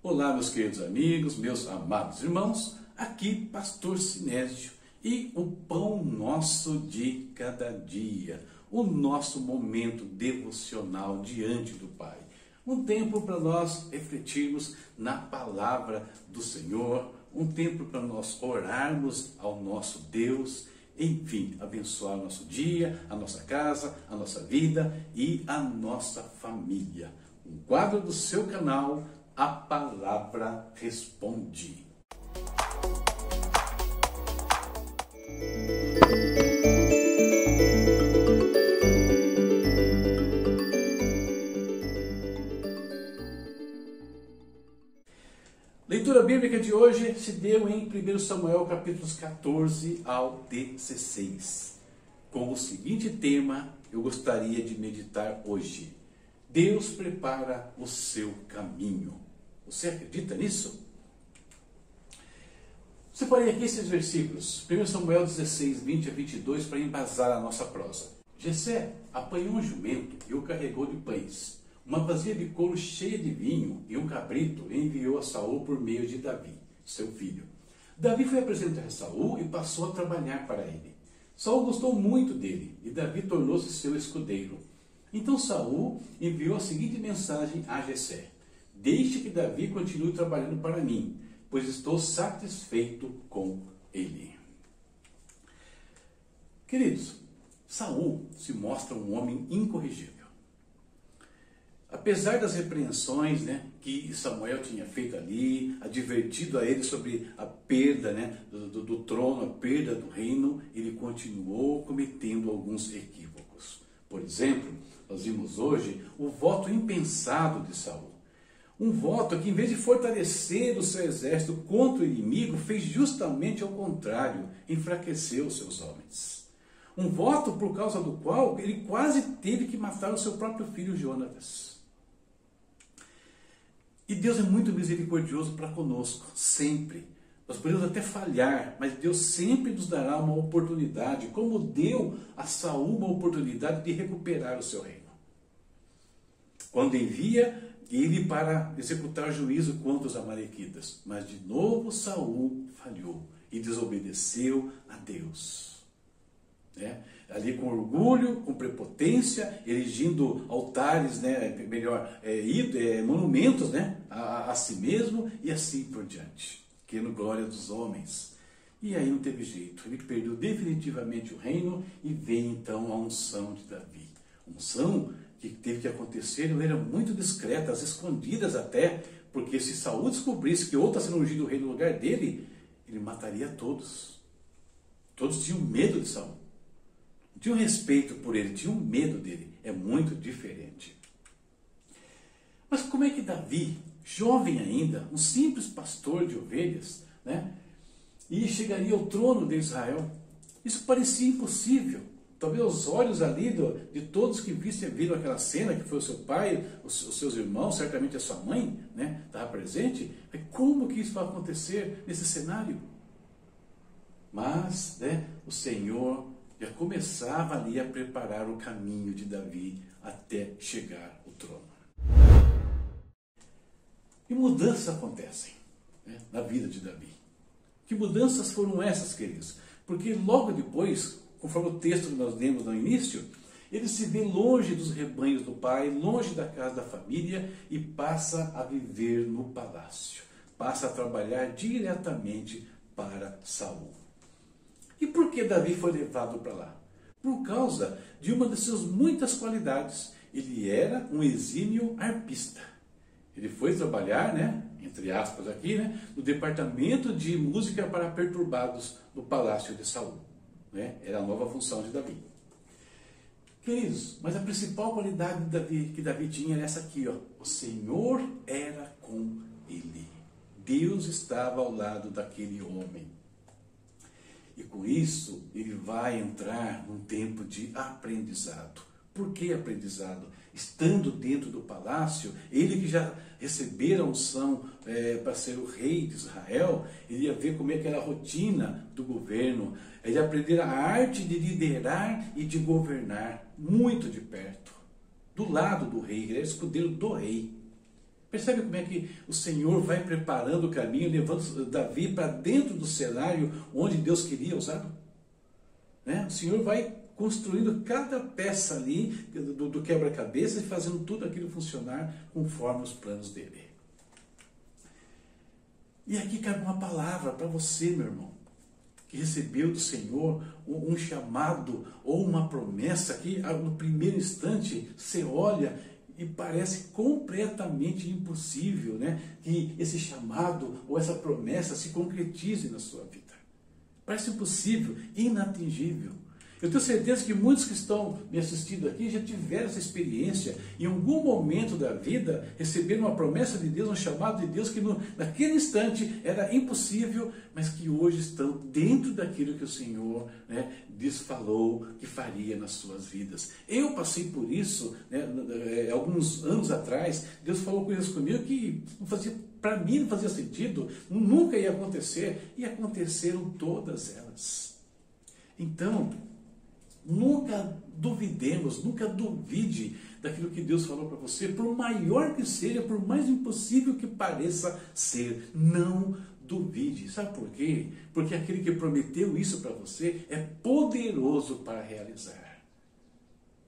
Olá, meus queridos amigos, meus amados irmãos, aqui Pastor Sinésio e o pão nosso de cada dia, o nosso momento devocional diante do Pai. Um tempo para nós refletirmos na palavra do Senhor, um tempo para nós orarmos ao nosso Deus, enfim, abençoar o nosso dia, a nossa casa, a nossa vida e a nossa família. Um quadro do seu canal, A Palavra Responde. Leitura bíblica de hoje se deu em 1 Samuel capítulos 14 ao 16. Com o seguinte tema eu gostaria de meditar hoje: Deus prepara o seu caminho. Você acredita nisso? Separei aqui esses versículos, 1 Samuel 16, 20 a 22, para embasar a nossa prosa. Jessé apanhou um jumento e o carregou de pães, uma vasilha de couro cheia de vinho e um cabrito enviou a Saul por meio de Davi, seu filho. Davi foi apresentar a Saul e passou a trabalhar para ele. Saul gostou muito dele e Davi tornou-se seu escudeiro. Então Saul enviou a seguinte mensagem a Jessé: deixe que Davi continue trabalhando para mim, pois estou satisfeito com ele. Queridos, Saul se mostra um homem incorrigível. Apesar das repreensões que Samuel tinha feito ali, advertido a ele sobre a perda do trono, a perda do reino, ele continuou cometendo alguns equívocos. Por exemplo, nós vimos hoje o voto impensado de Saul. Um voto que, em vez de fortalecer o seu exército contra o inimigo, fez justamente ao contrário, enfraqueceu os seus homens. Um voto por causa do qual ele quase teve que matar o seu próprio filho Jonatas. E Deus é muito misericordioso para conosco, sempre. Nós podemos até falhar, mas Deus sempre nos dará uma oportunidade, como deu a Saul uma oportunidade de recuperar o seu reino. Quando envia ele para executar juízo contra os amalequitas. Mas de novo Saul falhou e desobedeceu a Deus. Ali com orgulho, com prepotência, erigindo altares, monumentos a si mesmo e assim por diante, querendo glória dos homens. E aí não teve jeito, ele perdeu definitivamente o reino e veio então a unção de Davi. Unção que teve que acontecer, ela era muito discreta, às escondidas até, porque se Saul descobrisse que outro estava sendo ungido o rei no lugar dele, ele mataria todos. Todos tinham medo de Saul. Não tinham respeito por ele, tinham medo dele. É muito diferente. Mas como é que Davi, jovem ainda, um simples pastor de ovelhas, e chegaria ao trono de Israel? Isso parecia impossível. Talvez aos olhos ali de todos que viram aquela cena, que foi o seu pai, os seus irmãos, certamente a sua mãe, estava presente. Mas como que isso vai acontecer nesse cenário? Mas o Senhor já começava ali a preparar o caminho de Davi até chegar ao trono. E mudanças acontecem na vida de Davi. Que mudanças foram essas, queridos? Porque logo depois, conforme o texto que nós lemos no início, ele se vê longe dos rebanhos do pai, longe da casa da família e passa a viver no palácio. Passa a trabalhar diretamente para Saul. E por que Davi foi levado para lá? Por causa de uma das suas muitas qualidades. Ele era um exímio arpista. Ele foi trabalhar, entre aspas aqui, no departamento de música para perturbados do palácio de Saul. Era a nova função de Davi. Queridos, mas a principal qualidade que Davi tinha era essa aqui, o Senhor era com ele. Deus estava ao lado daquele homem. E com isso, ele vai entrar num tempo de aprendizado. Por que aprendizado? Estando dentro do palácio, ele que já recebera a unção para ser o rei de Israel, ele ia ver como é que era a rotina do governo, ele ia aprender a arte de liderar e de governar muito de perto, do lado do rei, ele era escudeiro do rei. Percebe como é que o Senhor vai preparando o caminho, levando Davi para dentro do cenário onde Deus queria usá-lo? Né? O Senhor vai construindo cada peça ali do quebra-cabeça e fazendo tudo aquilo funcionar conforme os planos dele. E aqui cabe uma palavra para você, meu irmão, que recebeu do Senhor um chamado ou uma promessa que no primeiro instante você olha e parece completamente impossível, né, que esse chamado ou essa promessa se concretize na sua vida. Parece impossível, inatingível. Eu tenho certeza que muitos que estão me assistindo aqui já tiveram essa experiência. Em algum momento da vida, receberam uma promessa de Deus, um chamado de Deus que naquele instante era impossível, mas que hoje estão dentro daquilo que o Senhor, né, falou que faria nas suas vidas. Eu passei por isso, né, alguns anos atrás. Deus falou coisas comigo que para mim não fazia sentido, nunca ia acontecer, e aconteceram todas elas. Então, nunca duvidemos, nunca duvide daquilo que Deus falou para você, por maior que seja, por mais impossível que pareça ser. Não duvide. Sabe por quê? Porque aquele que prometeu isso para você é poderoso para realizar.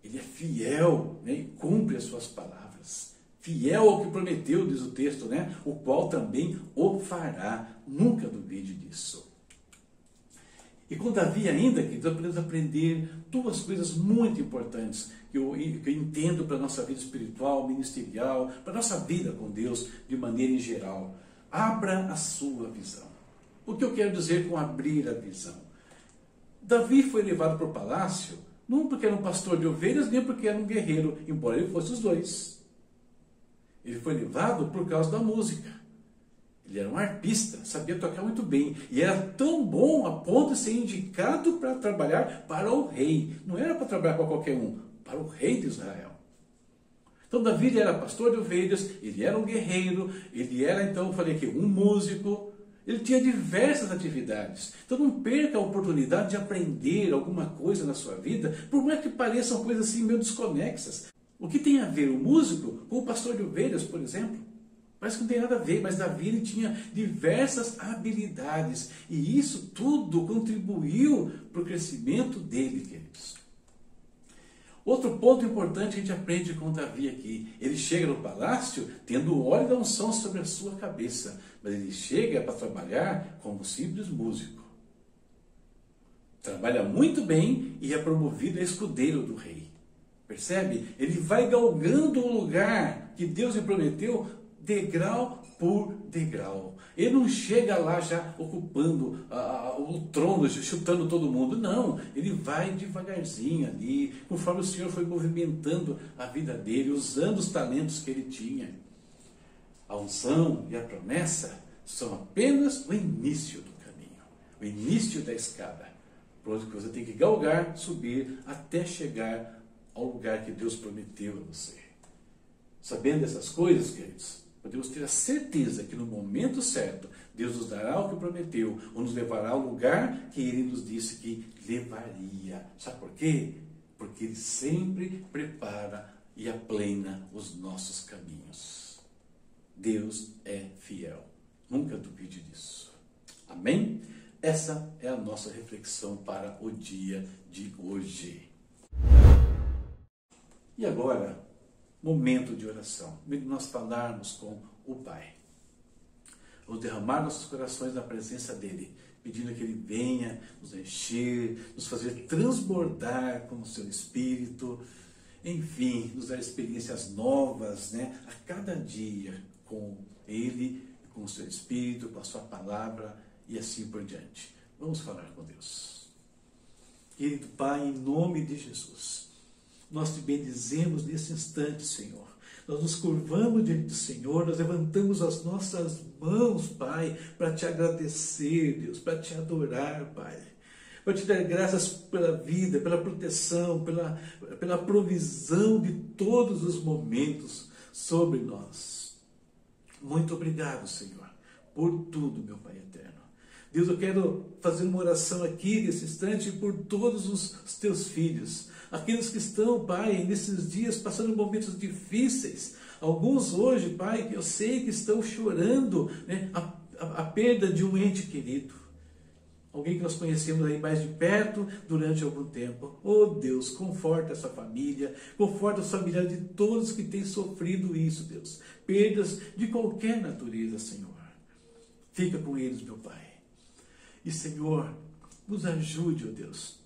Ele é fiel, né, e cumpre as suas palavras. Fiel ao que prometeu, diz o texto, né? O qual também o fará. Nunca duvide disso. E com Davi ainda, que nós podemos aprender duas coisas muito importantes que eu entendo para a nossa vida espiritual, ministerial, para a nossa vida com Deus de maneira em geral. Abra a sua visão. O que eu quero dizer com abrir a visão? Davi foi levado para o palácio, não porque era um pastor de ovelhas, nem porque era um guerreiro, embora ele fosse os dois. Ele foi levado por causa da música. Ele era um arpista, sabia tocar muito bem. E era tão bom a ponto de ser indicado para trabalhar para o rei. Não era para trabalhar para qualquer um, para o rei de Israel. Então Davi, ele era pastor de ovelhas, ele era um guerreiro, ele era, então, eu falei aqui, um músico. Ele tinha diversas atividades. Então não perca a oportunidade de aprender alguma coisa na sua vida, por mais que pareçam coisas assim meio desconexas. O que tem a ver o músico com o pastor de ovelhas, por exemplo? Parece que não tem nada a ver, mas Davi, ele tinha diversas habilidades. E isso tudo contribuiu para o crescimento dele, queridos. Outro ponto importante a gente aprende com Davi aqui. Ele chega no palácio tendo o óleo da unção sobre a sua cabeça. Mas ele chega para trabalhar como simples músico. Trabalha muito bem e é promovido a escudeiro do rei. Percebe? Ele vai galgando o lugar que Deus lhe prometeu, degrau por degrau. Ele não chega lá já ocupando o trono, chutando todo mundo. Não, ele vai devagarzinho ali, conforme o Senhor foi movimentando a vida dele, usando os talentos que ele tinha. A unção e a promessa são apenas o início do caminho, o início da escada, por onde você tem que galgar, subir, até chegar ao lugar que Deus prometeu a você. Sabendo dessas coisas, queridos, podemos ter a certeza que no momento certo, Deus nos dará o que prometeu, ou nos levará ao lugar que Ele nos disse que levaria. Sabe por quê? Porque Ele sempre prepara e aplena os nossos caminhos. Deus é fiel. Nunca duvide disso. Amém? Essa é a nossa reflexão para o dia de hoje. E agora, momento de oração, nós falarmos com o Pai. Vamos derramar nossos corações na presença dEle, pedindo que Ele venha nos encher, nos fazer transbordar com o Seu Espírito, enfim, nos dar experiências novas, né, a cada dia com Ele, com o Seu Espírito, com a Sua Palavra e assim por diante. Vamos falar com Deus. Querido Pai, em nome de Jesus, nós te bendizemos nesse instante, Senhor. Nós nos curvamos diante do Senhor, nós levantamos as nossas mãos, Pai, para te agradecer, Deus, para te adorar, Pai. Para te dar graças pela vida, pela proteção, pela provisão de todos os momentos sobre nós. Muito obrigado, Senhor, por tudo, meu Pai eterno. Deus, eu quero fazer uma oração aqui nesse instante por todos os teus filhos, aqueles que estão, Pai, nesses dias passando momentos difíceis, Alguns hoje, Pai, que eu sei que estão chorando, né, a perda de um ente querido. Alguém que nós conhecemos aí mais de perto durante algum tempo. Oh Deus, conforta essa família, conforta os familiares de todos que têm sofrido isso, Deus. Perdas de qualquer natureza, Senhor. Fica com eles, meu Pai. E, Senhor, nos ajude, ó Deus,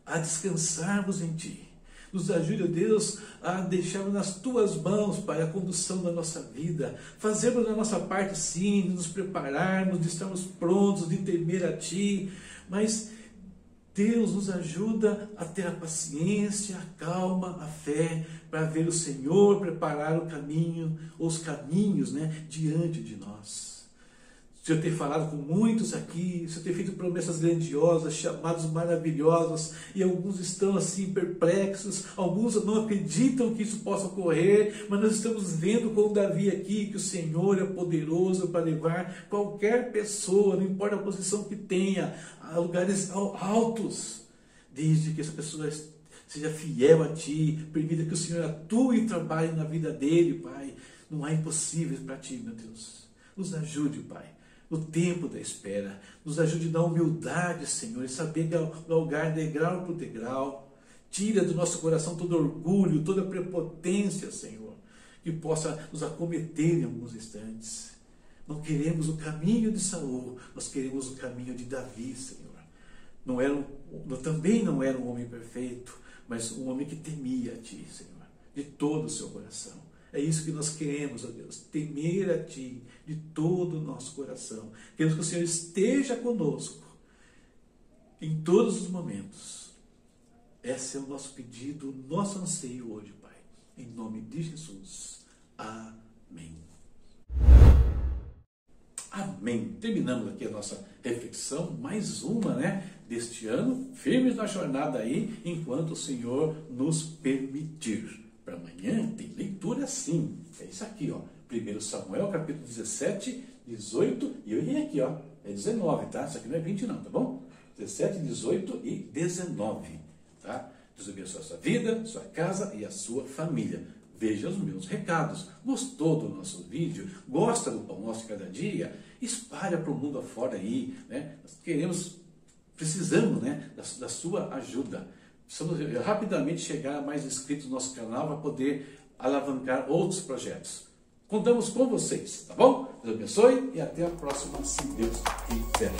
a descansarmos em Ti. Nos ajude, ó Deus, a deixarmos nas Tuas mãos, Pai, a condução da nossa vida. Fazermos a nossa parte, sim, de nos prepararmos, de estarmos prontos, de temer a Ti. Mas Deus nos ajuda a ter a paciência, a calma, a fé, para ver o Senhor preparar o caminho, os caminhos, né, diante de nós. O Senhor tem falado com muitos aqui, o Senhor tem feito promessas grandiosas, chamados maravilhosos, e alguns estão assim perplexos, alguns não acreditam que isso possa ocorrer, mas nós estamos vendo com Davi aqui que o Senhor é poderoso para levar qualquer pessoa, não importa a posição que tenha, a lugares altos, desde que essa pessoa seja fiel a Ti, permita que o Senhor atue e trabalhe na vida dele, Pai. Não há impossíveis para Ti, meu Deus. Nos ajude, Pai, no tempo da espera. Nos ajude na humildade, Senhor, e saber galgar degrau por degrau. Tira do nosso coração todo orgulho, toda prepotência, Senhor, que possa nos acometer em alguns instantes. Não queremos o caminho de Saul, nós queremos o caminho de Davi, Senhor. Também não era um homem perfeito, mas um homem que temia a Ti, Senhor, de todo o seu coração. É isso que nós queremos, ó Deus, temer a Ti de todo o nosso coração. Queremos que o Senhor esteja conosco em todos os momentos. Esse é o nosso pedido, o nosso anseio hoje, Pai. Em nome de Jesus. Amém. Amém. Terminamos aqui a nossa reflexão, mais uma, né, deste ano, firmes na jornada aí, enquanto o Senhor nos permitir. Para amanhã tem leitura sim. É isso aqui, ó. 1 Samuel, capítulo 17, 18, e eu errei aqui, ó. É 19, tá? Isso aqui não é 20 não, tá bom? 17, 18 e 19, tá? Deus abençoe a sua vida, sua casa e a sua família. Veja os meus recados. Gostou do nosso vídeo? Gosta do Pão Nosso de Cada Dia? Espalha para o mundo afora aí, né? Nós precisamos, né, da sua ajuda. Precisamos rapidamente chegar a mais inscritos no nosso canal para poder alavancar outros projetos. Contamos com vocês, tá bom? Deus abençoe e até a próxima, se Deus quiser.